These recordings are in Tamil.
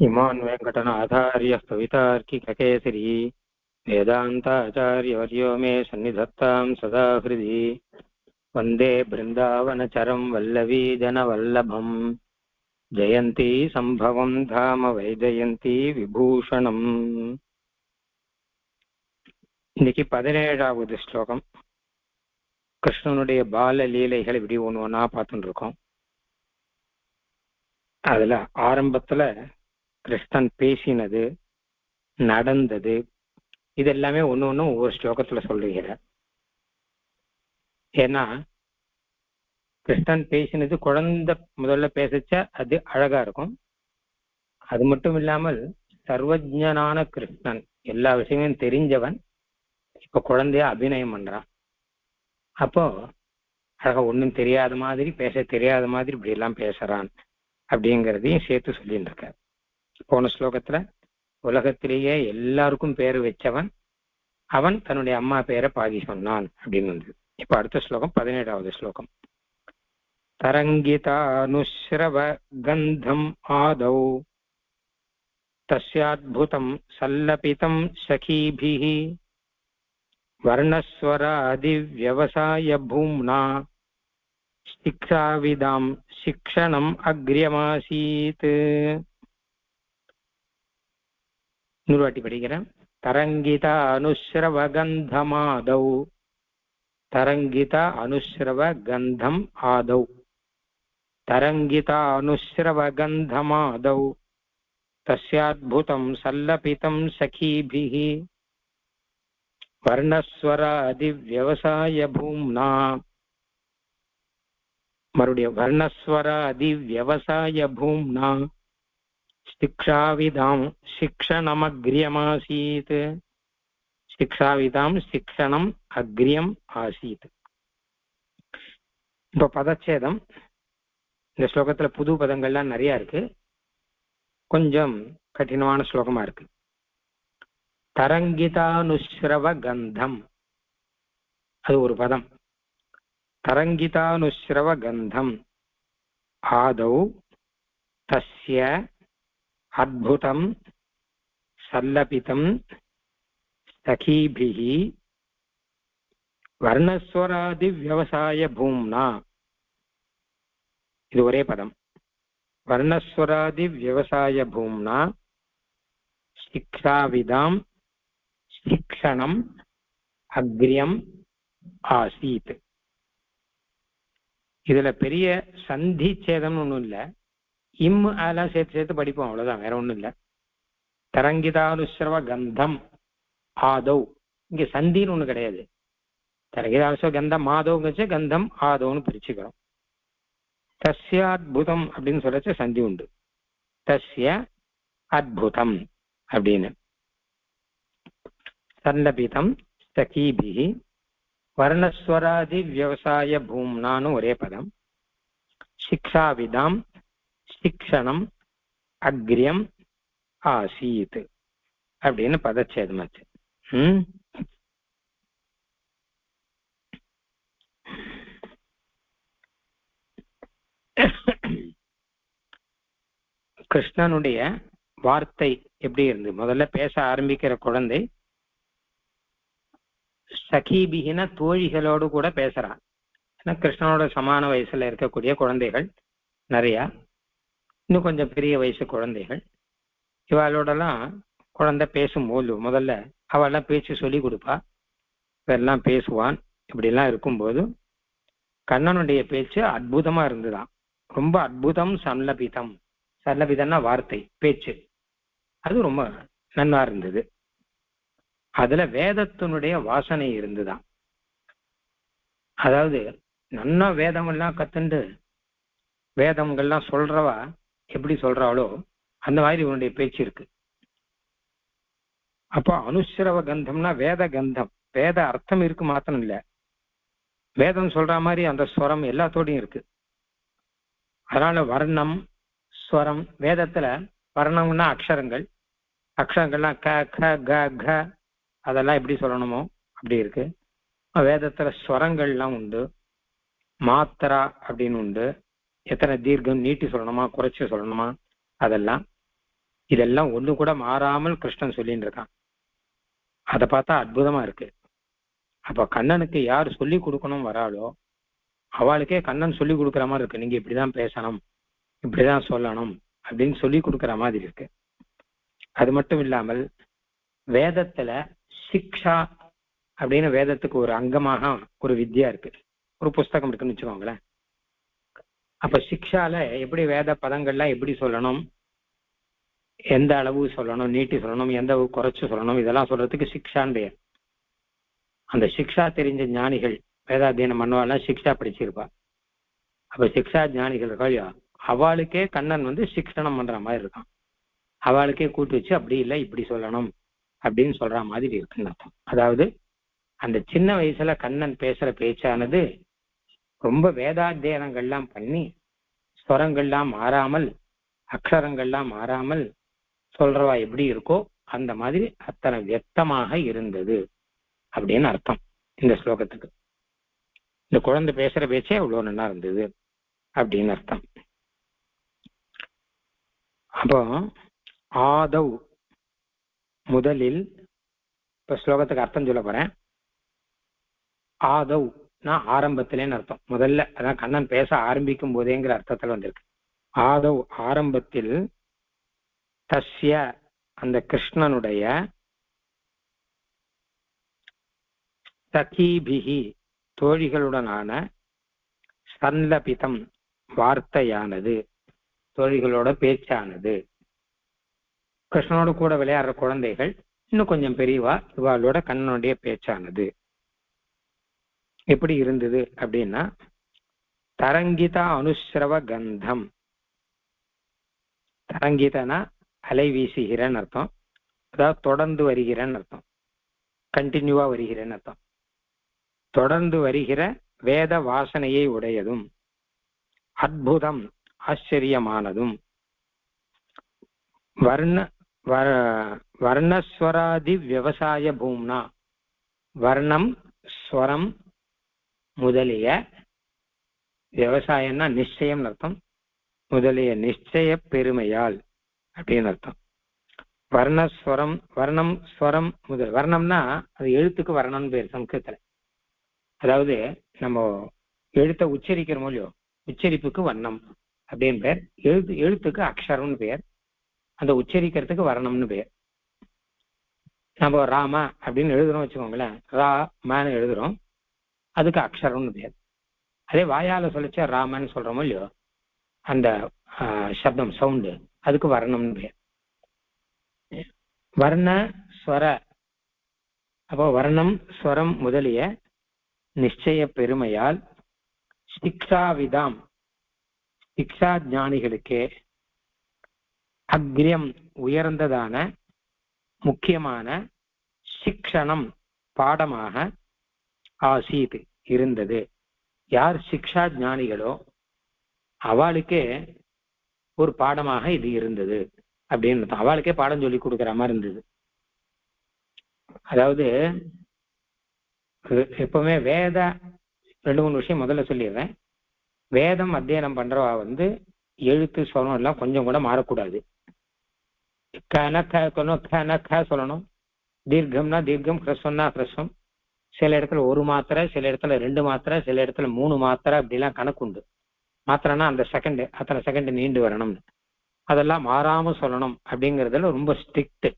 इमान् वेङ्कटनाथार्यः कवितार्किककेसरी वेदान्ताचार्यवर्यो मे सन्निधत्तां सदा हृदि वन्दे बृन्दावनचरं वल्लवीजनवल्लभम् जयन्ती सम्भवं धाम वैजयन्ती விபூஷணம். இன்னைக்கு 17வது ஸ்லோகம். கிருஷ்ணனுடைய பால லீலைகளை இப்படி ஒன்று ஒன்றா பார்த்துட்டு இருக்கோம். அதுல ஆரம்பத்துல கிருஷ்ணன் பேசினது, நடந்தது, இதெல்லாமே ஒண்ணு ஒன்றும் ஒவ்வொரு ஸ்லோகத்துல சொல்லுகிறார். ஏன்னா கிருஷ்ணன் பேசினது குழந்தை முதல்ல பேசிச்ச அது அழகா இருக்கும். அது மட்டும் இல்லாமல் சர்வஜனான கிருஷ்ணன், எல்லா விஷயமும் தெரிஞ்சவன், இப்ப குழந்தைய அபிநயம் பண்றான். அப்போ அழகா ஒன்றும் தெரியாத மாதிரி, பேச தெரியாத மாதிரி இப்படி எல்லாம் பேசுறான் அப்படிங்கிறதையும் சேர்த்து சொல்லிட்டு இருக்க. போன ஸ்லோகத்துல உலகத்திலேயே எல்லாருக்கும் பேரு வச்சவன் அவன், தன்னுடைய அம்மா பேரை பாதி சொன்னான் அப்படின்னு வந்து. இப்ப அடுத்த ஸ்லோகம் 17வது ஸ்லோகம். தரங்கிதானுஸ்ரவ கந்தம் ஆதௌ தஸ்யாத்புதம் சல்லபிதம் சகீபிஹி வர்ணஸ்வராதி வியவசாய பூம்னா சிக்ஷாவிதாம் சிக்ஷணம் அக்ரியமாசீத். இன்னொரு வாட்டி படிக்கிறேன். தரங்கிதா அனுஸ்ரவ கந்தமாதௌ, தரங்கிதா அனுஸ்ரவ கந்தம் ஆதௌ, தரங்கிதா அனுஸ்ரவ கந்தமாதௌ தஸ்யாத்புதம் சல்லபிதம் சகீபிஹி வர்ணஸ்வராதி வியவசாய பூம்னா. மறுபடியும் வர்ணஸ்வராதி வியவசாய பூம்னா சிக்ஷாவிதாம் சிக்ஷணமக்ரியமாசீத். சிக்ஷாவிதாம் சிக்ஷணம் அக்ரியம் ஆசீத். இப்ப பதச்சேதம். இந்த ஸ்லோகத்துல புது பதங்கள்லாம் நிறைய இருக்கு, கொஞ்சம் கடினமான ஸ்லோகமா இருக்கு. தரங்கிதானுஸ்ரவ கந்தம், அது ஒரு பதம். தரங்கிதானுஸ்ரவ கந்தம் ஆதௌ தஸ்ய அத்புதம் சல்லபிதம் சகீபிஹி வர்ணஸ்வராதி வியவசாய பூம்னா. இது ஒரே பதம். வர்ணஸ்வராதி வியவசாய பூம்னா சிக்ஷாவிதாம் சிக்ஷணம் அக்ரியம் ஆசீத். இதுல பெரிய சந்தி சேதம்னு ஒண்ணும் இல்ல, அதெல்லாம் சேர்த்து சேர்த்து படிப்போம், அவ்வளவுதான், வேற ஒண்ணும் இல்ல. தரங்கிதானுஸ்ரவ கந்தம் ஆதௌ, இங்க சந்தின்னு ஒண்ணு கிடையாது. தரங்கிதானுஸ்ரவ கந்தம் ஆதௌங்க கந்தம் ஆதௌன்னு பிரிச்சுக்கிறோம். தஸ்ய அத்புதம் அப்படின்னு சொல்லச்ச சந்தி உண்டு. தஸ்ய அத்புதம் அப்படின்னு. சல்லபிதம் சகீபிஹி வர்ணஸ்வராதி வியவசாய பூம்னான்னு ஒரே பதம். சிக்ஷாவிதாம் சிக்ஷணம் அக்ரியம் ஆசீத் அப்படின்னு பதச்சேதமாச்சு. கிருஷ்ணனுடைய வார்த்தை எப்படி இருந்து? முதல்ல பேச ஆரம்பிக்கிற குழந்தை சகீபிகின தோழிகளோடு கூட பேசுறான். ஏன்னா கிருஷ்ணனோட சமான வயசுல இருக்கக்கூடிய குழந்தைகள் நிறைய, இன்னும் கொஞ்சம் பெரிய வயசு குழந்தைகள், இவாளோடலாம் குழந்தை பேசும்போது முதல்ல அவெல்லாம் பேச்சு சொல்லி கொடுப்பா, இவெல்லாம் பேசுவான். இப்படிலாம் இருக்கும்போது கண்ணனுடைய பேச்சு அற்புதமா இருந்துதான். ரொம்ப அற்புதம். சல்லபிதம், சல்லபிதம்னா வார்த்தை, பேச்சு, அது ரொம்ப நன்னா இருந்தது. அதுல வேதத்தினுடைய வாசனை இருந்துதான். அதாவது நன்னா வேதம் எல்லாம் கத்துண்டு வேதங்கள்லாம் சொல்றவா எப்படி சொல்றாளோ அந்த மாதிரி இவனுடைய பேச்சு இருக்கு. அப்போ அனுஸ்ரவ கந்தம்னா வேத கந்தம், வேத அர்த்தம் இருக்கு மாத்திரம் இல்ல, வேதம் சொல்ற மாதிரி அந்த ஸ்வரம் எல்லாத்தோடையும் இருக்கு. அதனால வர்ணம் ஸ்வரம், வேதத்துல வர்ணம்னா அக்ஷரங்கள், அக்ஷரங்கள்லாம் க க க க, அதெல்லாம் எப்படி சொல்லணுமோ அப்படி இருக்கு. வேதத்துல ஸ்வரங்கள்லாம் உண்டு, மாத்திரா அப்படின்னு உண்டு, எத்தனை தீர்க்கம் நீட்டி சொல்லணுமா குறைச்சி சொல்லணுமா அதெல்லாம். இதெல்லாம் ஒண்ணு கூட மாறாமல் கிருஷ்ணன் சொல்லிட்டு இருக்கான். அதை பார்த்தா அற்புதமா இருக்கு. அப்ப கண்ணனுக்கு யார் சொல்லி கொடுக்கணும் வராளோ அவளுக்கே கண்ணன் சொல்லி கொடுக்குற மாதிரி இருக்கு. நீங்க இப்படிதான் பேசணும், இப்படிதான் சொல்லணும் அப்படின்னு சொல்லி கொடுக்குற மாதிரி இருக்கு. அது மட்டும் இல்லாமல் வேதத்துல சிக்ஷா அப்படின்னு வேதத்துக்கு ஒரு அங்கமாக ஒரு வித்யா இருக்கு, ஒரு புஸ்தகம் இருக்குன்னு வச்சுக்கோங்களேன். அப்ப சிக்ஷால எப்படி வேத பதங்கள்லாம் எப்படி சொல்லணும், எந்த அளவு சொல்லணும், நீட்டி சொல்லணும், எந்த அளவு குறைச்சு சொல்லணும், இதெல்லாம் சொல்றதுக்கு சிக்ஷான்னு பெயர். அந்த சிக்ஷா தெரிஞ்ச ஞானிகள் வேதாத்தியனம் பண்ணுவாள்லாம் சிக்ஷா படிச்சிருப்பா. அப்ப சிக்ஷா ஞானிகள் இருக்கா, அவளுக்கே கண்ணன் சிக்ஷனம் பண்ற மாதிரி இருக்கான். அவளுக்கே கூட்டு வச்சு அப்படி இல்லை இப்படி சொல்லணும் அப்படின்னு சொல்ற மாதிரி இருக்குன்னு அர்த்தம். அதாவது அந்த சின்ன வயசுல கண்ணன் பேசுற பேச்சானது ரொம்ப வேதாத்தியனங்கள்லாம் பண்ணி ஸ்வரங்கள்லாம் மாறாமல் அக்ஷரங்கள்லாம் மாறாமல் சொல்றவா எப்படி இருக்கோ அந்த மாதிரி அத்தனை வியக்தமாக இருந்தது அப்படின்னு அர்த்தம் இந்த ஸ்லோகத்துக்கு. இந்த குழந்தை பேசுற பேச்சே அவ்வளவு நல்லா இருந்தது அப்படின்னு அர்த்தம். அப்போ ஆதவ் முதலில், இப்ப ஸ்லோகத்துக்கு அர்த்தம் சொல்ல போறேன். ஆதவ் நான் ஆரம்பத்திலேன்னு அர்த்தம். முதல்ல அதான் கண்ணன் பேச ஆரம்பிக்கும் போதேங்கிற அர்த்தத்துல வந்திருக்கு. ஆதவ் ஆரம்பத்தில், தஸ்ய அந்த கிருஷ்ணனுடைய, சகீபிகி தோழிகளுடனான, சல்லபிதம் வார்த்தையானது தோழிகளோட பேச்சானது, கிருஷ்ணனோட கூட விளையாடுற குழந்தைகள் இன்னும் கொஞ்சம் பெரியவா இவாளோட கண்ணனுடைய பேச்சானது எப்படி இருந்தது அப்படின்னா, தரங்கித அனுஸ்ரவ கந்தம். தரங்கிதனா அலை வீசுகிறன்னு அர்த்தம், அதாவது தொடர்ந்து வருகிறன்னு அர்த்தம், கண்டினியூவா வருகிறன்னு அர்த்தம். தொடர்ந்து வருகிற வேத வாசனையை உடையதும் அற்புதம் ஆச்சரியமானதும் வர்ணஸ்வராதி விவசாய பூம்னா, வர்ணம் ஸ்வரம் முதலிய, விவசாயம்னா நிச்சயம் அர்த்தம், முதலிய நிச்சய பெருமையால் அப்படின்னு அர்த்தம். வர்ணஸ்வரம், வர்ணம் ஸ்வரம் முதல், வர்ணம்னா அது எழுத்துக்கு வர்ணம்னு பேர் சம்ஸ்கிருதத்துல. அதாவது நம்ம எழுத்தை உச்சரிக்கிறோமோ இல்லையோ, உச்சரிப்புக்கு வர்ணம் அப்படின்னு பேர், எழுத்துக்கு அக்ஷரம்னு பேர், அந்த உச்சரிக்கிறதுக்கு வர்ணம்னு பேர். நம்ம ராம அப்படின்னு எழுதுறோம் வச்சுக்கோங்களேன், ரா மேன்னு எழுதுறோம், அதுக்கு அக்ஷரம்னு பேர். அதே வாயால சொல்லிச்சா ராமன்னு சொல்றோமோ இல்லையோ, அந்த சப்தம் சவுண்டு, அதுக்கு வர்ணம்னு பேர். வர்ண ஸ்வர, அப்போ வர்ணம் ஸ்வரம் முதலிய நிச்சய பெருமையால் சிக்ஷாவிதாம் சிக்ஷா ஞானிகளுக்கே அக்ரியம் உயர்ந்ததான முக்கியமான சிக்ஷணம் பாடமாக ஆசீத் இருந்தது. யார் சிக்ஷா ஞானிகளோ அவளுக்கே ஒரு பாடமாக இது இருந்தது அப்படின்னு, அவளுக்கே பாடம் சொல்லி கொடுக்குற மாதிரி இருந்தது. அதாவது எப்பவுமே வேத 2-3 விஷயம் முதல்ல சொல்லிடுறேன். வேதம் அத்தியனம் பண்றவா எழுத்து சொல்லணும் எல்லாம் கொஞ்சம் கூட மாறக்கூடாது. சொல்லணும், தீர்க்கம்னா தீர்க்கம், ஹ்ரஸ்வம்னா ஹ்ரஸ்வம். சில இடத்துல 1 மாத்திரை, சில இடத்துல 2 மாத்திரை, சில இடத்துல 3 மாத்திரை, அப்படிலாம் கணக்கு உண்டு. மாத்திரைனா அந்த செகண்ட், அத்தனை செகண்ட் நீண்டு வரணும்னு, அதெல்லாம் மாறாம சொல்லணும் அப்படிங்கிறதுல ரொம்ப ஸ்ட்ரிக்ட்.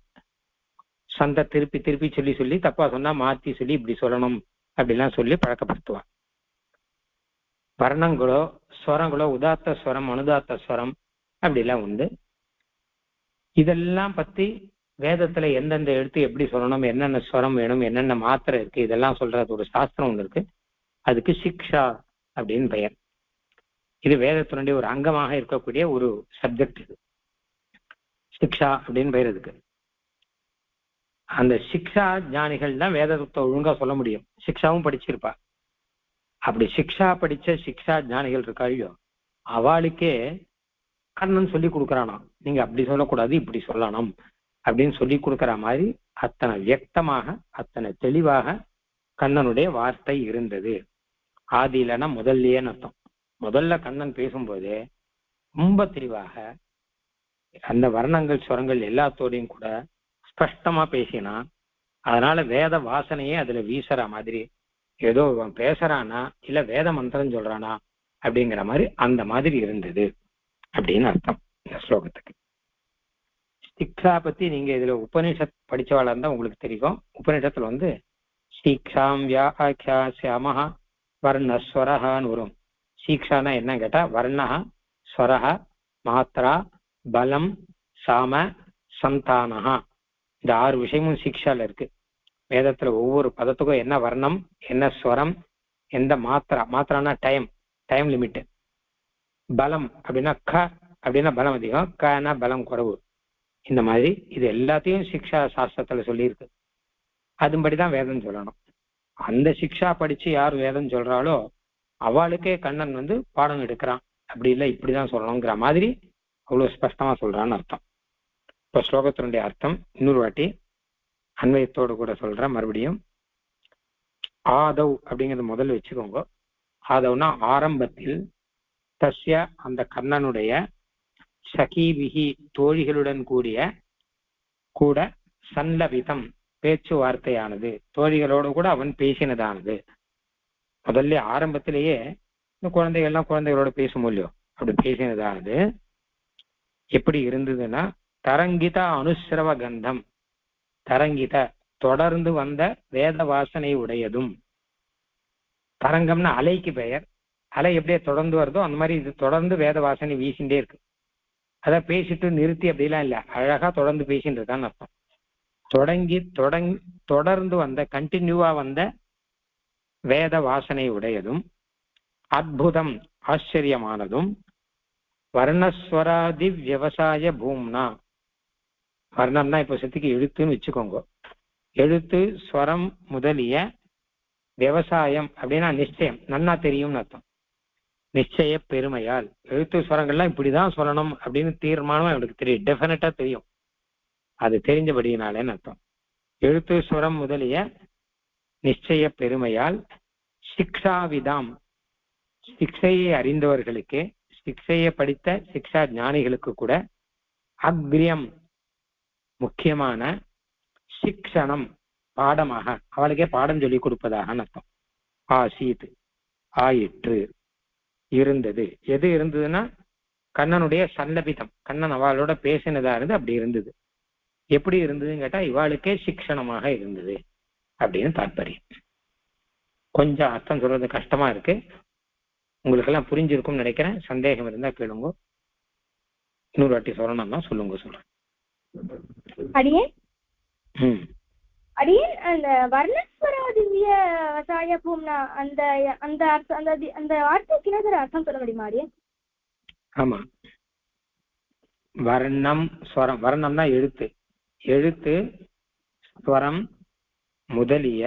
சந்தை திருப்பி திருப்பி சொல்லி சொல்லி தப்பா சொன்னா மாத்தி சொல்லி இப்படி சொல்லணும் அப்படிலாம் சொல்லி பழக்கப்படுத்துவா. வர்ணங்களோ ஸ்வரங்களோ உதாத்த ஸ்வரம் அனுதாத்த ஸ்வரம் அப்படிலாம் உண்டு. இதெல்லாம் பத்தி வேதத்துல எந்தெந்த எழுத்து எப்படி சொல்லணும், என்னென்ன ஸ்வரம் வேணும், என்னென்ன மாத்திரை இருக்கு, இதெல்லாம் சொல்றது ஒரு சாஸ்திரம் ஒன்று இருக்கு. அதுக்கு சிக்ஷா அப்படின்னு பெயர். இது வேதத்தினுடைய ஒரு அங்கமாக இருக்கக்கூடிய ஒரு சப்ஜெக்ட். இது சிக்ஷா அப்படின்னு பெயர் இதுக்கு. அந்த சிக்ஷா ஞானிகள் தான் வேதத்தை ஒழுங்கா சொல்ல முடியும். சிக்ஷாவும் படிச்சிருப்பா. அப்படி சிக்ஷா படிச்ச சிக்ஷா ஞானிகள் இருக்காளியோ அவளுக்கே கண்ணன் சொல்லி கொடுக்குறானா, நீங்க அப்படி சொல்லக்கூடாது இப்படி சொல்லணும் அப்படின்னு சொல்லி கொடுக்குற மாதிரி அத்தனை வியக்தமாக அத்தனை தெளிவாக கண்ணனுடைய வார்த்தை இருந்தது. ஆதியிலனா முதல்லயேன்னு அர்த்தம். முதல்ல கண்ணன் பேசும்போதே ரொம்ப தெளிவாக அந்த வர்ணங்கள் ஸ்வரங்கள் எல்லாத்தோடையும் கூட ஸ்பஷ்டமா பேசினா, அதனால வேத வாசனையே அதுல வீசுற மாதிரி, ஏதோ இவன் பேசுறானா இல்ல வேத மந்திரம் சொல்றானா அப்படிங்கிற மாதிரி அந்த மாதிரி இருந்தது அப்படின்னு அர்த்தம் இந்த ஸ்லோகத்துக்கு. சிக்ஷா பத்தி நீங்க இதுல உபனிஷத் படிச்சவாளா இருந்தா உங்களுக்கு தெரியும். உபனிஷத்துல சீக்ஷாம் வியாக்கியாஸ்யாமஹ வர்ணஸ்வரஹான்னு வரும். சீக்ஷானா என்ன கேட்டா வர்ணஹ, ஸ்வரஹ, மாத்ரா, பலம், சாம, சந்தானஹா, இந்த 6 விஷயமும் சீக்ஷால இருக்கு. வேதத்துல ஒவ்வொரு பதத்துக்கும் என்ன வர்ணம், என்ன ஸ்வரம், எந்த மாத்திரானா டைம் லிமிட், பலம் அப்படின்னா அப்படின்னா பலம் அதிகம், கனா பலம் குறைவு. இந்த மாதிரி இது எல்லாத்தையும் சிக்ஷா சாஸ்திரத்துல சொல்லியிருக்கு. அதுபடிதான் வேதம் சொல்லணும். அந்த சிக்ஷா படிச்சு யார் வேதம் சொல்றாளோ அவளுக்கே கண்ணன் பாடம் எடுக்கிறான். அப்படி இல்லை இப்படிதான் சொல்லணுங்கிற மாதிரி அவ்வளவு ஸ்பஷ்டமா சொல்றான்னு அர்த்தம். இப்ப ஸ்லோகத்தினுடைய அர்த்தம் இன்னொரு வாட்டி அன்வயத்தோடு கூட சொல்றேன் மறுபடியும். ஆதவ் அப்படிங்கிறது முதல்ல வச்சுக்கோங்க. ஆதவ்னா ஆரம்பத்தில், தஸ்ய அந்த கண்ணனுடைய, சகீபிகி தோழிகளுடன் கூட சல்லபிதம் பேச்சுவார்த்தையானது, தோழிகளோடு கூட அவன் பேசினதானது. முதல்ல ஆரம்பத்திலேயே இந்த குழந்தைகளோட பேசும் இல்லையோ, அப்படி பேசினதானது எப்படி இருந்ததுன்னா, தரங்கித அனுசிரவ கந்தம், தரங்கித தொடர்ந்து வந்த வேத வாசனை உடையதும். தரங்கம்னா அலைக்கு பெயர். அலை எப்படியே தொடர்ந்து வருதோ அந்த மாதிரி இது தொடர்ந்து வேத வாசனை வீசிண்டே இருக்கு. அத பேசிட்டு நிறுத்தி அப்படிலாம் இல்ல, அழகா தொடர்ந்து பேசின்றதுதான் அர்த்தம். தொடர்ந்து வந்த, கண்டினியூவா வந்த வேத வாசனை உடையதும், அத்புதம் ஆச்சரியமானதும், வர்ணஸ்வராதி விவசாய பூம்னா, வர்ணம்னா இப்ப சத்துக்கு எழுத்துன்னு வச்சுக்கோங்க. எழுத்து, ஸ்வரம் முதலிய, விவசாயம் அப்படின்னா நிச்சயம், நன்னா தெரியும்னு அர்த்தம். நிச்சய பெருமையால் எழுத்து ஸ்வரங்கள்லாம் இப்படிதான் சொல்லணும் அப்படின்னு தீர்மானமா அவனுக்கு தெரியும், டெஃபினட்டா தெரியும். அது தெரிஞ்சபடியினாலேன்னு அர்த்தம். எழுத்து ஸ்வரம் முதலிய நிச்சய பெருமையால், சிக்ஷாவிதாம் சிக்ஷையை அறிந்தவர்களுக்கு, சிக்ஷையை படித்த சிக்ஷா ஞானிகளுக்கு கூட, அக்ரியம் முக்கியமான, சிக்ஷணம் பாடமாக, அவளுக்கே பாடம் சொல்லி கொடுப்பதாக அர்த்தம். ஆசீத் ஆயிற்று, இருந்தது. எது இருந்ததுன்னா கண்ணனுடைய சல்லபிதம், கண்ணன் அவளோட பேசினதா இருந்து அப்படி இருந்தது. எப்படி இருந்ததுன்னு கேட்டா இவாளுக்கே சிக்ஷணமாக இருந்தது அப்படின்னு தாற்பயம். கொஞ்சம் அர்த்தம் சொல்றது கஷ்டமா இருக்கு, உங்களுக்கு எல்லாம் புரிஞ்சிருக்கும்னு நினைக்கிறேன். சந்தேகம் இருந்தா கேளுங்க, இன்னொரு வாட்டி சொல்லணும்னா சொல்றேன். அடியேன் அந்த வர்ணஸ்வராதிவ்ய வசாய பூம்னா அந்த அந்த அர்த்தம், அந்த வார்த்தைக்கு என்ன அர்த்தம் சொல்ல முடியுமா அடியேன்? ஆமா, வர்ணம் ஸ்வரம், வர்ணம்னா எழுத்து, எழுத்து ஸ்வரம் முதலிய,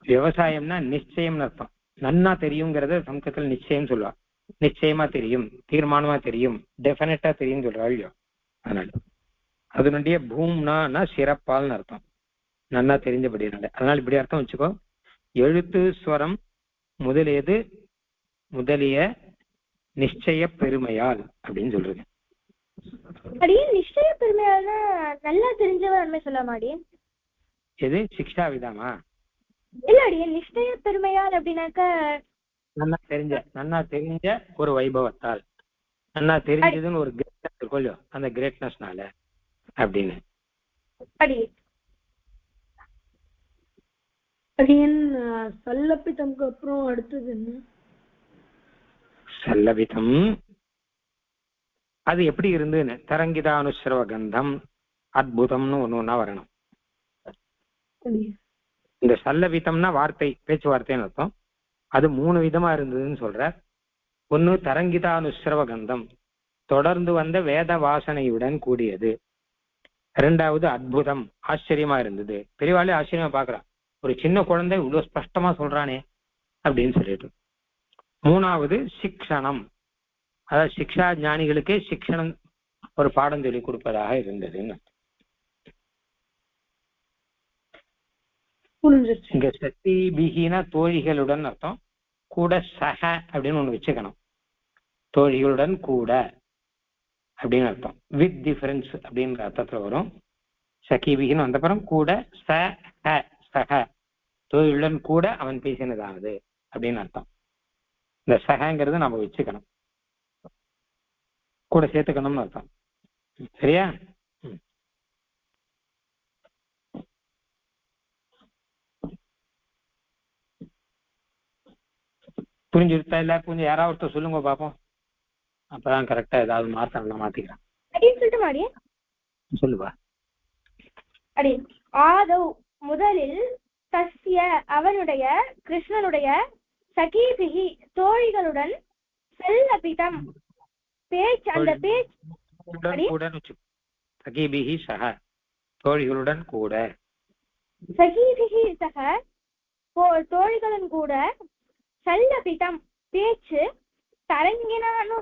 விவசாயம்னா நிச்சயம்னு அர்த்தம். நன்னா தெரியுங்கிறத சமஸ்கிருதத்துல நிச்சயம் சொல்லுவா. நிச்சயமா தெரியும், தீர்மானமா தெரியும், டெஃபினட்டா தெரியும் சொல்றா இல்லையோ. அதனால அதனுடைய பூம்னா சிறப்பால்னு அர்த்தம், நன்னா தெரிஞ்சபடினால. அதனால இப்படி அர்த்தம் வச்சுக்கோ. எழுத்து ஸ்வரம் முதலியது முதலிய நிச்சய பெருமையால் அப்படின்னு சொல்றது. நிச்சய பெருமையால் நல்லா தெரிஞ்சவன் சொல்லமாடி. எது சிக்ஷா விதாமா? இல்ல அடியே, நிச்சய பெருமையால் அப்படின்னாக்க நன்னா தெரிஞ்ச ஒரு வைபவத்தால், நன்னா தெரிஞ்சதுன்னு ஒரு கிரேட்னஸ் இருக்கும் இல்லையோ, அந்த கிரேட்னஸ்னால அப்படின்னு. சல்லபிதம்க்கு அப்புறம் அடுத்தது என்ன? சல்லபிதம் அது எப்படி இருந்துன்னு, தரங்கிதா அனுஸ்ரவ கந்தம் அத்புதம்னு ஒண்ணு வரணும். இந்த சல்லபிதம்னா வார்த்தை, பேச்சுவார்த்தைன்னு அர்த்தம். அது 3 விதமா இருந்ததுன்னு சொல்ற. ஒண்ணு தரங்கிதா அனுஸ்ரவ கந்தம், தொடர்ந்து வந்த வேத வாசனையுடன் கூடியது. 2வது அத்புதம், ஆச்சரியமா இருந்தது. பெரியவாளே ஆச்சரியமா பாக்குறா, ஒரு சின்ன குழந்தை இவ்வளவு ஸ்பஷ்டமா சொல்றானே அப்படின்னு சொல்லிட்டு. 3வது சிக்ஷணம், அதாவது சிக்ஷா ஞானிகளுக்கே சிக்ஷணம் ஒரு பாடம் சொல்லி கொடுப்பதாக இருந்ததுன்னு. இங்க சக்தி பிகினா தோழிகளுடன் அர்த்தம். கூட சக அப்படின்னு ஒண்ணு வச்சுக்கணும், தோழிகளுடன் கூட. அப்படின்னு அர்த்தம். வித் டிஃபரன்ஸ் அப்படின்ற அர்த்தத்துல வரும். சகீபிகின்னு வந்தப்புறம் கூட சக தோழியுடன் கூட அவன் பேசினதானது அப்படின்னு அர்த்தம். இந்த சகங்கிறது நம்ம வச்சுக்கணும், கூட சேர்த்துக்கணும்னு அர்த்தம். சரியா? புரிஞ்சுருத்தா? இல்ல கொஞ்சம் யாராவது ஒருத்தர் சொல்லுங்க பாப்போம், அப்பதான் கரெக்டா ஏதாவது மாத்தணும். மாத்திக்கிறேன் அப்படின்னு சொல்லிட்டு மாடி சொல்லுவா. அடி ஆதவ் முதலில் தஸ்ய அவனுடைய கிருஷ்ணனுடைய சகீபிகி தோழிகளுடன் செல்லபிதம் பேச்சு அந்த பேச்சு சகீபிகி சக தோழிகளுடன் கூட சகீபிகி சக தோழிகளுடன் கூட செல்லபிதம் பேச்சு தரங்கினானு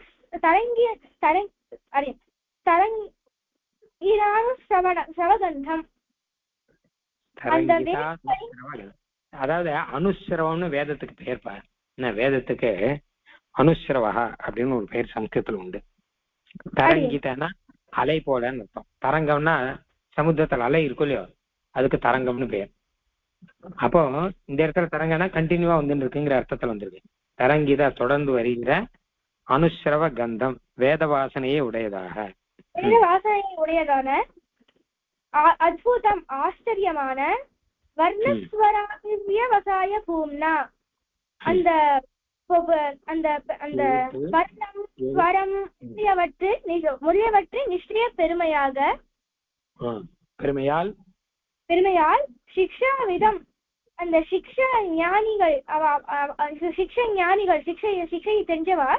சவகந்தம். அதாவது அனுஸ்ரவம்னு வேதத்துக்கு பெயர் பார். வேதத்துக்கு அனுஸ்ரவகா அப்படின்னு ஒரு பெயர் சம்ஸ்கிருதத்துல உண்டு. தரங்கிதனா அலை போலன்னு அர்த்தம். தரங்கம்னா சமுத்திரத்துல அலை இருக்கும் இல்லையோ, அதுக்கு தரங்கம்னு பெயர். அப்போ இந்த இடத்துல தரங்கன்னா கண்டினியூவா வந்துட்டு இருக்குங்கிற அர்த்தத்துல வந்திருக்கு. தரங்கிதா தொடர்ந்து வருகிற அனுஸ்ரவ கந்தம் வேத வாசனையே உடையதாக, வேத வாசனையை உடையதான அத்புதம் ஆச்சரியமான வர்ணஸ்வராவியவசாய பூம்னா அந்த அந்த அந்த வர்ணம் ஸ்வரம் முதலியவற்றை நிச்சய பெருமையால் சிக்ஷாவிதம் அந்த சிக்ஷா ஞானிகள் சிக்ஷை தெரிஞ்சவா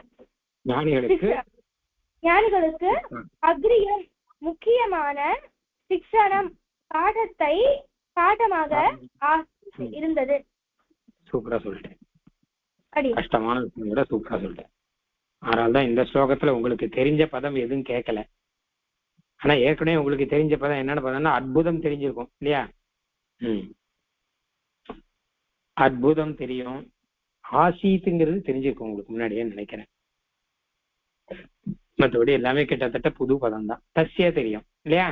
ஞானிகளுக்கு அக்ரியம் முக்கியமான சிக்ஷணம் பாடமாக இருந்தது. சூப்பரா சொல்லிட்டேன். கஷ்டமான விஷயம் கூட சூப்பரா சொல்லிட்டேன். அதனால்தான் இந்த ஸ்லோகத்துல உங்களுக்கு தெரிஞ்ச பதம் எதுவும் கேட்கல. ஆனா ஏற்கனவே உங்களுக்கு தெரிஞ்ச பதம் என்னன்னு பதம்னா அற்புதம் தெரிஞ்சிருக்கும் இல்லையா? அற்புதம் தெரியும், ஆசீத்துங்கிறது தெரிஞ்சிருக்கும் உங்களுக்கு முன்னாடியே நினைக்கிறேன். மற்றபடி எல்லாமே கிட்டத்தட்ட புது பதம் தான். தஸ்ய தெரியும் இல்லையா?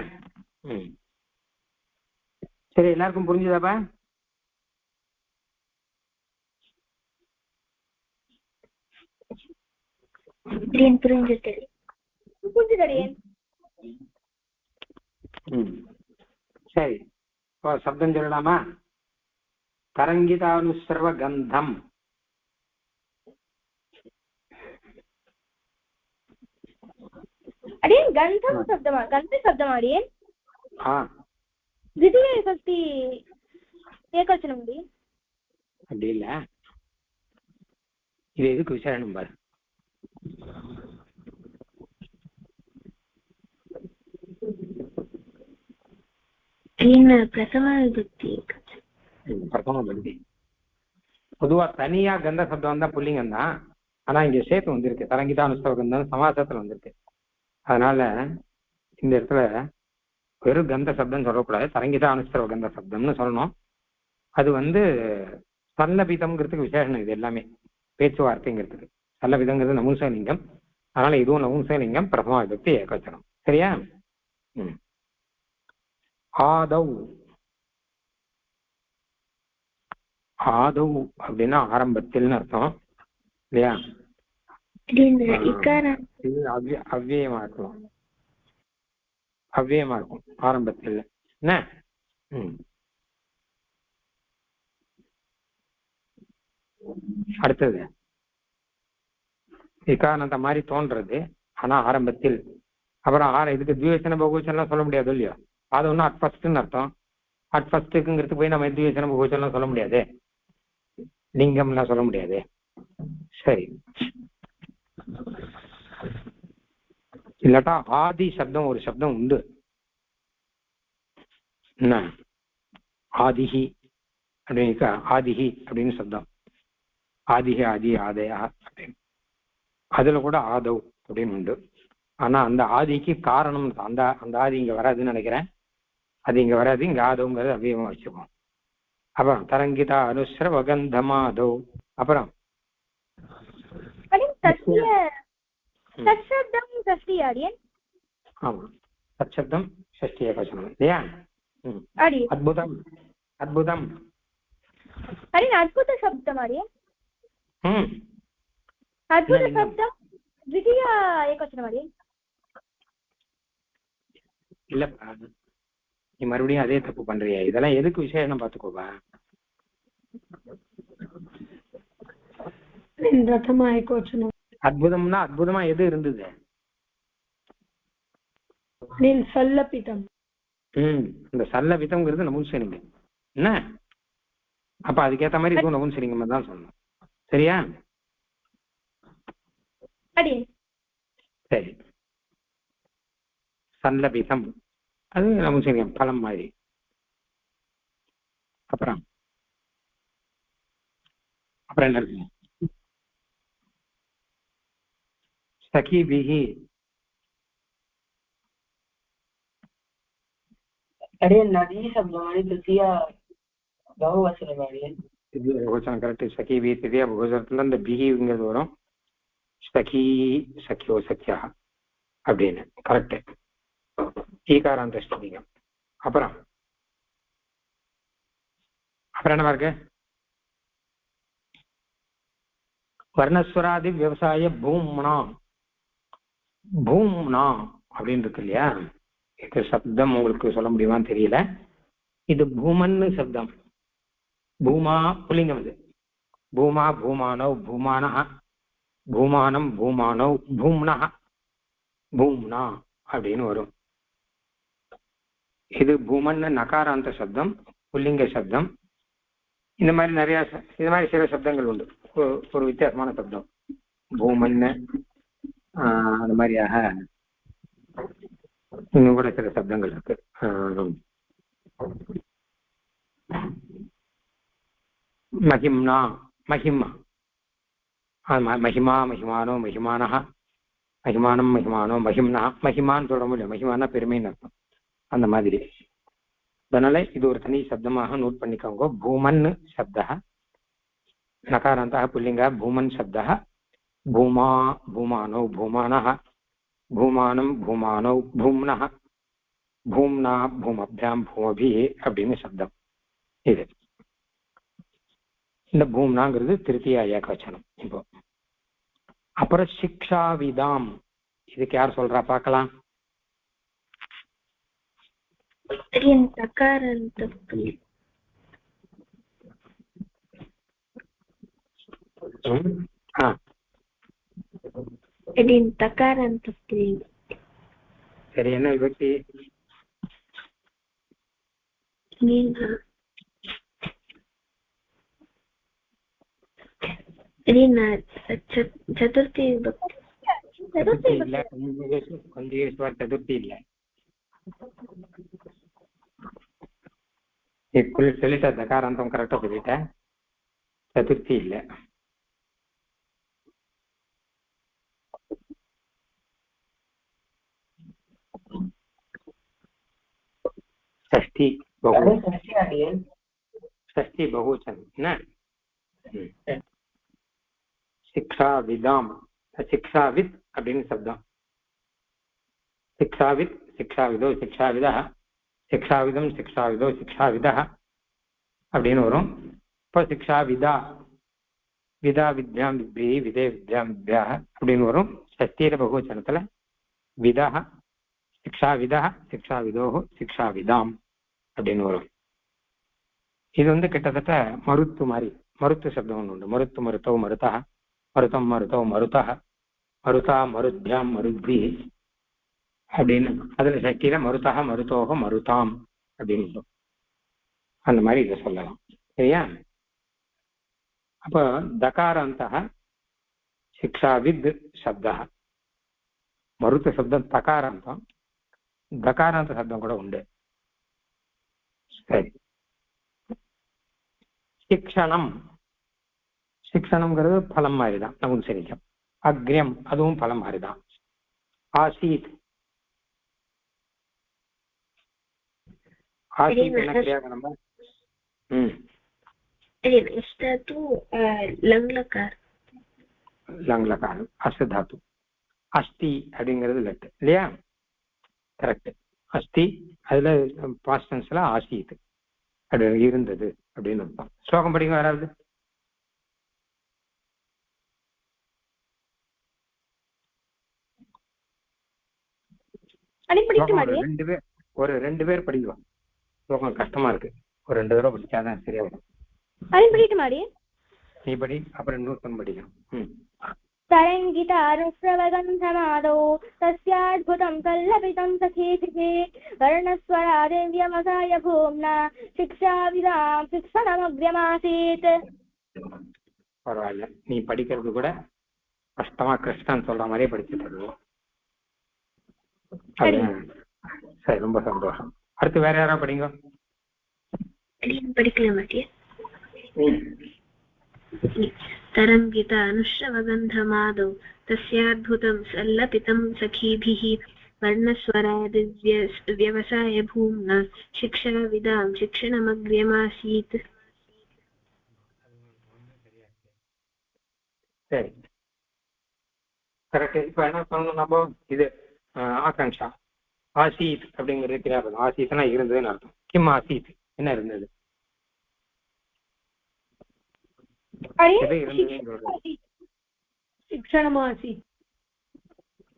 சரி, எல்லாருக்கும் புரிஞ்சுதாப்பா? சரி, சப்தம் சொல்லலாமா? தரங்கிதானுஸ்ரவ கந்தம். அடியேன் கந்தம் சப்தமா கந்த சப்தமா அடியேன் திவ்ய விபக்தி ஏகவச்சனம் அப்படி இல்ல. இது எதுக்கு விசாரணம் பாரு. பிரதம விபக்தி பொதுவா தனியா கந்த சப்தம் தான் புல்லிங்கம் தான். ஆனா இங்க சேர்த்து வந்திருக்கு தரங்கிதா அனுஸ்ரவ கந்தம் சமாசத்துல வந்திருக்கு. அதனால இந்த இடத்துல வெறும் கந்த சப்தம் சொல்லக்கூடாது, தரங்கிதா அனுஸ்ரவ கந்த சப்தம்னு சொல்லணும். அது சல்லபிதம்ங்கிறதுக்கு விசேஷம். இது எல்லாமே பேச்சுவார்த்தைங்கிறதுக்கு. சல்லபிதங்கிறது நபும்சகலிங்கம், அதனால இதுவும் நபும்சகலிங்கம், பிரதமா விபக்தி ஏகவச்சனம். சரியா? ஆதவ். ஆதவ் அப்படின்னா ஆரம்பத்தில்னு அர்த்தம் இல்லையா? இது அவ்வியமா இருக்கலாம், அவ்வியமா இருக்கும் ஆரம்பத்தில். என்ன அடுத்தது இக்காரணத்தை மாதிரி தோன்றது, ஆனா ஆரம்பத்தில். அப்புறம் இதுக்கு திவ்யவச்சன பகுவச்சனம் சொல்ல முடியாது இல்லையா? அது ஒன்றும் அட் ஃபர்ஸ்ட்னு அர்த்தம். அட் ஃபர்ஸ்ட்டுங்கிறது போய் நம்ம திவ்யவச்சன பகுவச்சனம் சொல்ல முடியாது, லிங்கம்லாம் சொல்ல முடியாது. சரி, இல்லாட்டா ஆதி சப்தம் ஒரு சப்தம் உண்டு. என்ன ஆதிஹி அப்படின்னு, ஆதிஹி அப்படின்னு சப்தம். ஆதிஹி ஆதி ஆதயா அப்படின்னு, அதுல கூட ஆதவ் அப்படின்னு உண்டு. ஆனா அந்த ஆதிக்கு காரணம் அந்த அந்த ஆதி இங்க வராதுன்னு நினைக்கிறேன். அது இங்க வராது, இங்க ஆதவுங்கிறது அவ்வியமா வச்சுப்போம். அப்புறம் தரங்கிதா அனுஸ்ரவ கந்தமாதவ். அப்புறம் ஆமா தற்சப்தம் ஷஷ்டி ஏகவசனம் இல்லையா? அடி அத்புதம் அத்புதம் அடி அத்புத சப்தம் அடி அத்புத சப்தம் ದ್ವಿತೀಯ ಏಕವಚನ ಮಾಡಿ. இல்லப்பா நீ மறுபடியும் அதே தப்பு பண்றியா? இதெல்லாம் எதுக்கு விசேஷம் பாத்துக்கோப்பா. அற்புதம்னா அற்புதமா எது இருந்தது? சல்லபிதம். இந்த சல்லபிதம்ங்கிறது நபும்சலிங்க என்ன? அப்ப அதுக்கேற்ற மாதிரி இதுவும் நபும்சலிங்கமா தான் சொல்லணும். சரியா? சரி சல்லபிதம் அது நபும்சலிங்கம் பழம் மாதிரி. அப்புறம் என்ன இருக்கு? சகிபிஹி नदी शब्द हमारी तृतीय बहुवचन बहुवचन करेक्ट. सखी भी तृतीय बहुवचनத்துல இந்த பிஹிங்கிறது வரும். சகி சக்கியோ சக்கியா அப்படின்னு கரெக்ட். ஈகாராந்த ஸ்ரீலிங்கம். அப்புறம் என்ன இருக்கு? வர்ணஸ்வராதி விவசாய பூம்னா பூம்னா அப்படின்னு இருக்கு இல்லையா? இது சப்தம் உங்களுக்கு சொல்ல முடியுமான்னு தெரியல. இது பூமன்னு சப்தம். பூமா புல்லிங்கம். இது பூமா பூமானோ பூமான பூமானம் பூமானோ பூம்னா பூம்னா அப்படின்னு வரும். இது பூமன்னு நகாராந்த சப்தம், புல்லிங்க சப்தம். இந்த மாதிரி நிறைய இது மாதிரி சில சப்தங்கள் உண்டு. ஒரு வித்தியாசமான சப்தம் பூமன்னு. அந்த மாதிரியாக இன்னும் கூட சில சப்தங்கள் இருக்கு. மகிம்னா மகிமா மகிமா மகிமானோ மகிமான மகிமானம் மகிமானோ மகிம்னா மகிமான்னு சொல்ல முடியும். மகிமானா பெருமைன்னு அர்த்தம். அந்த மாதிரி. அதனால இது ஒரு தனி சப்தமாக நோட் பண்ணிக்கோங்க. பூமன் சப்தா நகாராந்தா புல்லிங்க பூமன் சப்தா பூமா பூமானோ பூமானः பூமானம் பூமானோ பூம்னः பூம்னா பூமப்யாம் பூமபி அப்படின்னு சப்தம். இது இந்த பூம்னாங்கிறது திருத்திய ஏகவச்சனம். இப்போ அப்புறம் சிக்ஷாவிதாம் இதுக்கு யார் சொல்றா பார்க்கலாம்? சரி என்ன விபக்தி? சதுர்த்தி இல்ல, சதுர்த்தி இல்ல. சொல்லிட்ட தகாராந்தம் கரெக்டா சொல்லிட்ட. சதுர்த்தி இல்ல. षष्ठी षष्ठी बहुवचन ना. शिक्षाविदाम शिक्षाविद அப்படின்னு சப்தம். शिक्षाविद शिक्षाविदो शिक्षाविदः शिक्षाविदம் शिक्षाविदो शिक्षाविदः அப்படின்னு வரும். இப்போ शिक्षाविदा விதா வித்யாம் வித்பி விதே வித்யாம் வித்யாः அப்படின்னு வரும். ஷஷ்டியில பகுவச்சனத்துல விதா शिक्षाविदः शिक्षाविदोः शिक्षाविदाம் அப்படின்னு வரும். இது கிட்டத்தட்ட மருத்து மாதிரி. மருத்து சப்தம் ஒன்று உண்டு. மருத்து மருத்தோ மருத்தா மருத்தம் மருத்தோ மருத்தா மருதா மருத்யாம் மருத்பி அப்படின்னு. அதுல சக்தியில மருத்தா மருத்தோக மருதாம் அப்படின்னு அந்த மாதிரி இதை சொல்லலாம். சரியா? அப்ப தகாராந்த சிக்ஷாவித் சப்தா மருத்து சப்தம் தகாராந்தம். தகாராந்த சப்தம் கூட உண்டு. சரி. சிக்ஷணம் சிக்ஷணம்ங்கிறது பலம் மாதிரிதான். நமக்கு சரிக்கும். அக்ரியம் அதுவும் பலம் மாதிரிதான். ஆசீத் ஆசீத் என்ன கிரியாகரம்? லங்லகாரம் அஸ்தாத்து. அஸ்தி அப்படிங்கிறது லட்டு இல்லையா? கரெக்ட். அஸ்தி அதுல பாஸ்ட் டென்ஸ்ல ஆசீத் அது இருந்தது அப்படின்னு அர்த்தம். ஸ்லோகம் படிங்க யாராவது. ரெண்டு பேர் படிக்கலாம். ஸ்லோகம் கஷ்டமா இருக்கு, ஒரு 2 தடவை படிச்சாதான் சரியா வரும். நீ படி, அப்புறம் இன்னொருத்தன் படிக்கணும். तरङ्गितारुश्रवगन्धमादौ तस्याद्भुतं सल्लपितं सखीभिः वर्णस्वरादिव्यमसाय भूम्ना शिक्षाविदां शिक्षणमग्र्यमासीत्. பரவாயில்ல, நீ படிக்கிறது கூட கஷ்டமா கிருஷ்ணன் சொல்ற மாதிரியே படிச்சுட்டு இருக்கோம். சரி, ரொம்ப சந்தோஷம். அடுத்து வேற யாராவது படிங்க. படிக்கலாம் மாட்டியா? तरङ्गित अनुश्रवगन्धमादौ तस्याद्भुतं सल्लपितं सखीभिः वर्णस्वरादिव्यवसाय भूम्ना शिक्षाविदां शिक्षणमग्र्यमासीत्. சரி, கரெக்ட். இப்ப என்ன பண்ணணும் நம்ம, இது ஆகாங்ஷா ஆசீத் அப்படிங்கிறது. ஆசீத்னா இருந்ததுன்னு அர்த்தம். கிம் ஆசீத், என்ன இருந்தது?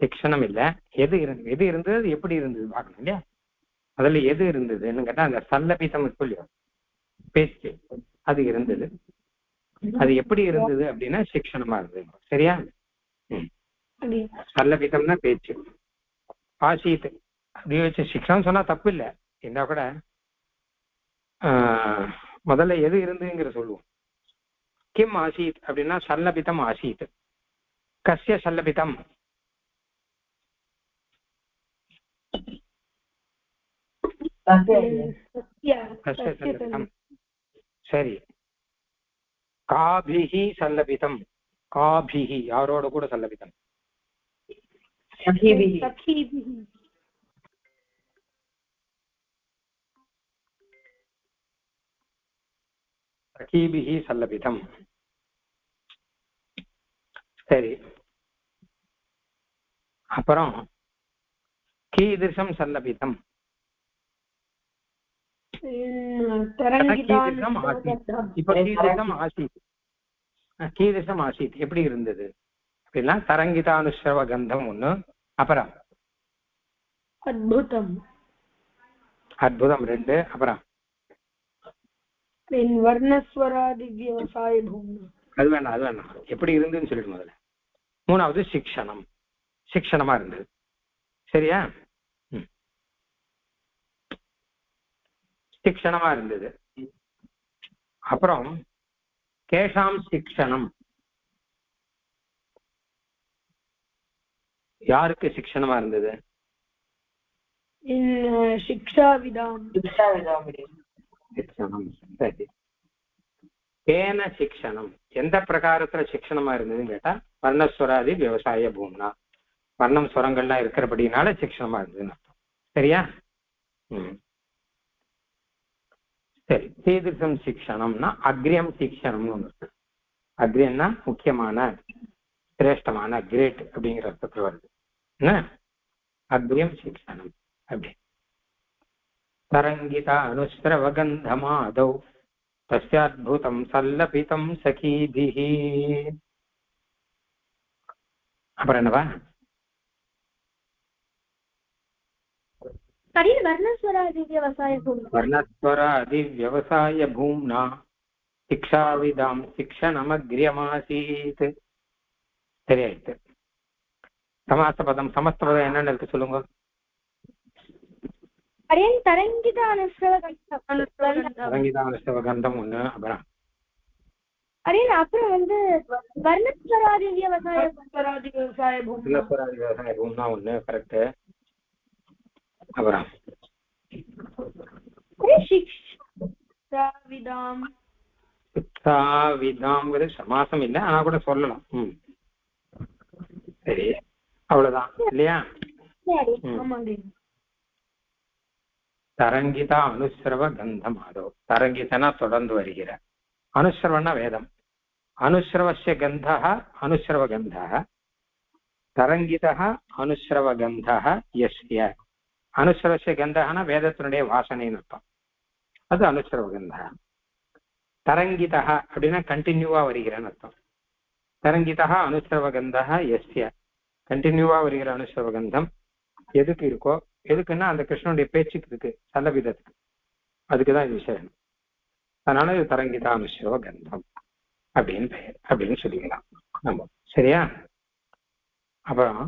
சிக்ஷணம் இல்ல, எது இருந்தது, எப்படி இருந்தது பார்க்கணும் இல்லையா? அதுல எது இருந்ததுன்னு கேட்டா அந்த சல்லபிதம் சொல்லி பேச்சு அது இருந்தது. அது எப்படி இருந்தது அப்படின்னா சிக்ஷணமா இருந்தது. சரியா? சல்லபிதம்னா பேச்சு. ஆசீத் அப்படி வச்சு சிக்ஷணம் சொன்னா தப்பு இல்லை, என்ன கூட முதல்ல எது இருந்துங்கிற சொல்லுவோம். கிம் ஆசீத் அப்படின்னா சல்லபிதம் ஆசீத். கஸ்ய சல்லபிதம்? சரி. காபிஹி சல்லபிதம். காபிஹி யாரோட கூட சல்லபிதம்? சகீபிஹி சல்லபிதம். சரி, அப்புறம் கீதிருஷம் சல்லபிதம். கீதிருஷம் ஆசீத் எப்படி இருந்தது அப்படின்னா தரங்கிதானுஸ்ரவ கந்தம் ஒண்ணு, அப்புறம் அத்புதம் 2, அப்புறம் வர்ணஸ்வராதி விவசாய பூம்னா. அது வேணாம் எப்படி இருந்துன்னு சொல்லிட்டு முதல்ல. 3வது சிக்ஷணமா இருந்தது. சரியா? சிக்ஷணமா இருந்தது. அப்புறம் கேஷாம் சிக்ஷணம், யாருக்கு சிக்ஷணமா இருந்தது? சிக்ஷாவிதாம். சிக்ஷணம். சரி. கேன சிக்ஷணம், எந்த பிரகாரத்துல சிக்ஷணமா இருந்ததுன்னு கேட்டா வர்ணஸ்வராதி விவசாய பூம்னா, வர்ணம் ஸ்வரங்கள்லாம் இருக்கிறபடினால சிக்ஷணமா இருந்ததுன்னு அர்த்தம். சரியா? சரி. கீதிருஷம் சிக்ஷணம்னா அக்ரியம் சிக்ஷணம்னு ஒண்ணு இருக்கு. அக்ரியம்னா முக்கியமான, சிரேஷ்டமான, கிரேட் அப்படிங்கிற அர்த்தத்துல வருது. என்ன அக்ரியம் சிக்ஷணம் அப்படி. தரங்கிதா அனுஸ்ரவகந்தமாதௌ தஸ்யாத்புதம் சல்லபிதம் சகீபிஹி. அப்புறம் என்னவா? வர்ணஸ்வராதி விவசாய பூம்னா சிக்ஷாவிதாம் சிக்ஷணமக்ரியமாசீத். சரியாயிட்டு. சமஸ்த பதம் என்னன்னு இருக்கு சொல்லுங்க. தரங்கிதானுஸ்ரவகந்தம் ஒண்ணு, அப்புறம் வந்து வர்ணஸ்வராதி விவசாய பூம்னா ஒண்ணு. கரெக்ட். அப்புறம் சமாசம் இல்லை, ஆனா கூட சொல்லலாம். சரி, அவ்வளவுதான் இல்லையா? தரங்கிதா அனுஸ்ரவ கந்தமாதோ. தரங்கிதனா தொடர்ந்து வருகிற, அனுஸ்ரவனா வேதம். அனுஸ்ரவஸ்ய கந்தः அனுஸ்ரவ கந்தः, தரங்கிதः அனுஸ்ரவ கந்தः யஸ்ய அனுஸ்வரஸ்ய கந்தகனா வேதத்தினுடைய வாசனைன்னு அர்த்தம், அது அனுஸ்வர கந்தா. தரங்கிதா அப்படின்னா கண்டினியூவா வருகிறன்னு அர்த்தம். தரங்கிதா அனுஸ்வர கந்தா எஸ்ய, கண்டினியூவா வருகிற அனுஸ்வர கந்தம் எதுக்கு இருக்கோ, எதுக்குன்னா அந்த கிருஷ்ணனுடைய பேச்சுக்கு இருக்கு, சல்லபிதத்துக்கு, அதுக்குதான் இது விஷயம். அதனால இது தரங்கிதா அனுஸ்வர கந்தம் அப்படின்னு பெயர் அப்படின்னு சொல்லிக்கலாம் நம்ம. சரியா? அப்புறம்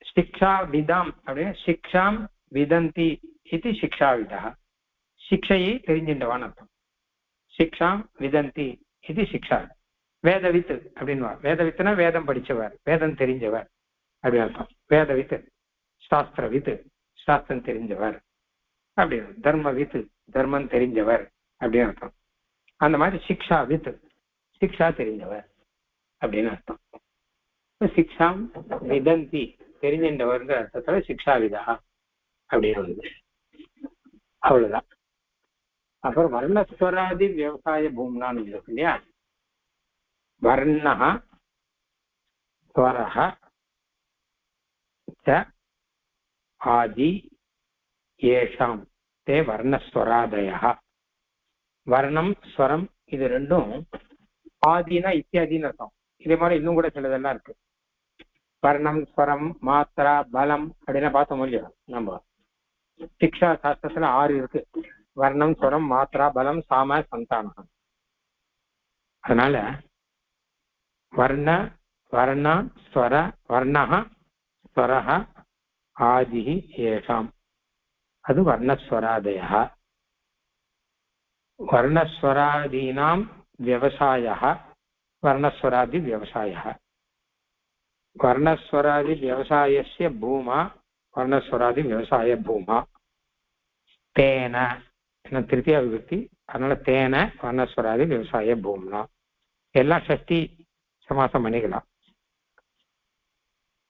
சிக்ஷா விதாம் அப்படின்னு சிக்ஷாம் விதந்தி இது சிக்ஷா விதா, சிக்ஷையை தெரிஞ்சின்றவான்னு அர்த்தம். சிக்ஷாம் விதந்தி இது சிக்ஷா. வேதவித் அப்படின்னு, வேதவித்துனா வேதம் படிச்சவர், வேதம் தெரிஞ்சவர் அப்படின்னு அர்த்தம். வேதவித் சாஸ்திரவித், சாஸ்திரம் தெரிஞ்சவர் அப்படின்னு. தர்மவித் தர்மம் தெரிஞ்சவர் அப்படின்னு அர்த்தம். அந்த மாதிரி சிக்ஷா வித் சிக்ஷா தெரிஞ்சவர் அப்படின்னு அர்த்தம். சிக்ஷாம் விதந்தி தெரிஞ்சின்றவர்ங்கிற அர்த்தத்துல சிக்ஷா விதா அப்படின்னு வந்து அவ்வளவுதான். அப்புறம் வர்ணஸ்வராதி விவசாய பூம்னான்னு இருக்கு இல்லையா? வர்ணஹ ஸ்வரஹ ச ஆதி ஏஷாம் தே வர்ணஸ்வராதயः. வர்ணம் ஸ்வரம் இது ரெண்டும் ஆதினா இத்தியாதின்னு அர்த்தம். இதே மாதிரி இன்னும் கூட சிலதெல்லாம் இருக்கு. வர்ணம் ஸ்வரம் மாத்திரா பலம் அப்படின்னா பார்த்தோம் இல்லையா? நம்ம சிக்ஷா சாஸ்திரத்துல 6 இருக்கு. வர்ணம் ஸ்வரம் மாத்திரா பலம் சாம சந்தானம். அதனால வர்ண வர்ண ஸ்வர வர்ணஹ ஸ்வரஹ ஆதி ஏஷாம் அது வர்ணஸ்வராதயः. வர்ணஸ்வராதீனாம் விவசாயः வர்ணஸ்வராதி விவசாயः. வர்ணஸ்வராதி விவசாயஸ்ய பூமா வர்ணஸ்வராதி விவசாய பூமா. தேன திருத்தியா விபக்தி, அதனால தேன வர்ணஸ்வராதி விவசாய பூம்னா எல்லாம் ஷஷ்டி சமாசம் பண்ணிக்கலாம்.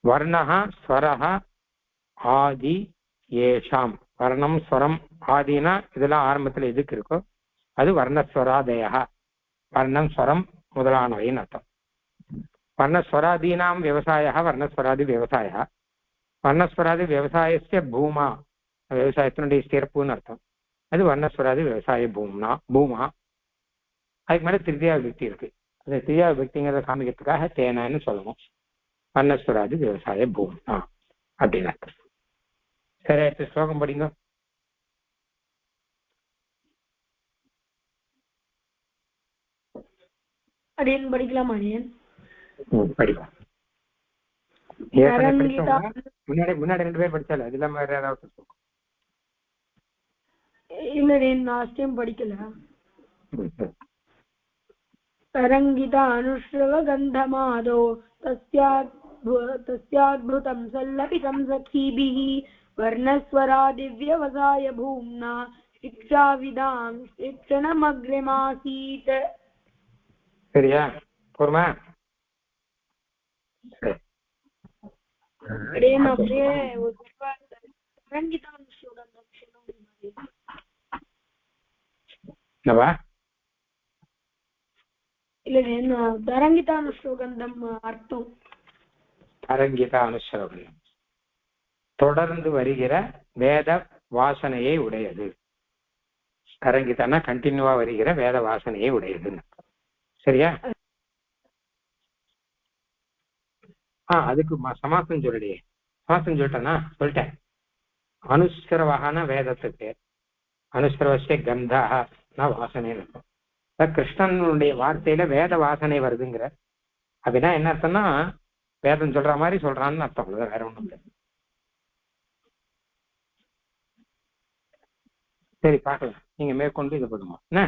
வர்ணஹ ஸ்வரஹ ஆதி ஏஷாம். வர்ணம் ஸ்வரம் ஆதினா இதெல்லாம் ஆரம்பத்துல எதுக்கு இருக்கோ அது வர்ணஸ்வராதயா, வர்ணம் ஸ்வரம் முதலானவைன்னு அர்த்தம். வர்ணஸ்வராதீனாம் விவசாய வர்ணஸ்வராதி விவசாய. வர்ணஸ்வராதி விவசாயஸ்ய பூமா, விவசாயத்தினுடைய சிறப்புன்னு அர்த்தம். அது வர்ணஸ்வராதி விவசாய பூம்னா பூமா. அதுக்கு மேல திருத்தியா விபக்தி இருக்கு. அந்த திருத்தியா விபக்திங்கிறத காமிக்கிறதுக்காக தேனான்னு சொல்லணும். வர்ணஸ்வராதி விவசாய பூம்னா அப்படின்னு அர்த்தம். சரி, அடுத்த ஸ்லோகம் படிங்க. அடியன் படிக்கலாமா? அடியன் படிக்கலாம். முன்னாடி 2 பேர் படிச்சால அது இல்லாம வேற ஏதாவது? இல்ல, லாஸ்ட் டைம் படிக்கல. तरंगिता अनुश्रव गंधमादो तस्याद्भुतं सल्लपितं सखीभिः वर्णस्वरादिव्यवसाय भूम्ना शिक्षाविदां शिक्षणमग्रमासीत्. சரியா? போறமா? அப்படியே ஒரு तरंगिता अनुश्रव என்னவா? இல்ல, தரங்கிதா அனுஸ்லோகந்தம் அர்த்தம். தரங்கிதா அனுஸ்லோகம் தொடர்ந்து வருகிற வேத வாசனையை உடையது. தரங்கிதானா கண்டினியூவா வருகிற வேத வாசனையை உடையதுன்னு. சரியா? அதுக்கு சமாசம் சொல்லலையே. சமாசம் சொல்லிட்டேன்னா சொல்லிட்டேன். அனுஸ்வரவாகன வேதத்துக்கு அனுஸ்வரவசிய கந்தா வாசனைன்னு இருக்கும். கிருஷ்ணனுடைய வார்த்தையில வேத வாசனை வருதுங்கிற அப்படின்னா என்ன அர்த்தம்னா வேதம் சொல்ற மாதிரி சொல்றான்னு அர்த்தம். வேற ஒண்ணும் இல்லை. சரி, பார்க்கலாம். நீங்க மேற்கொண்டு இது பண்ணுவோம் என்ன.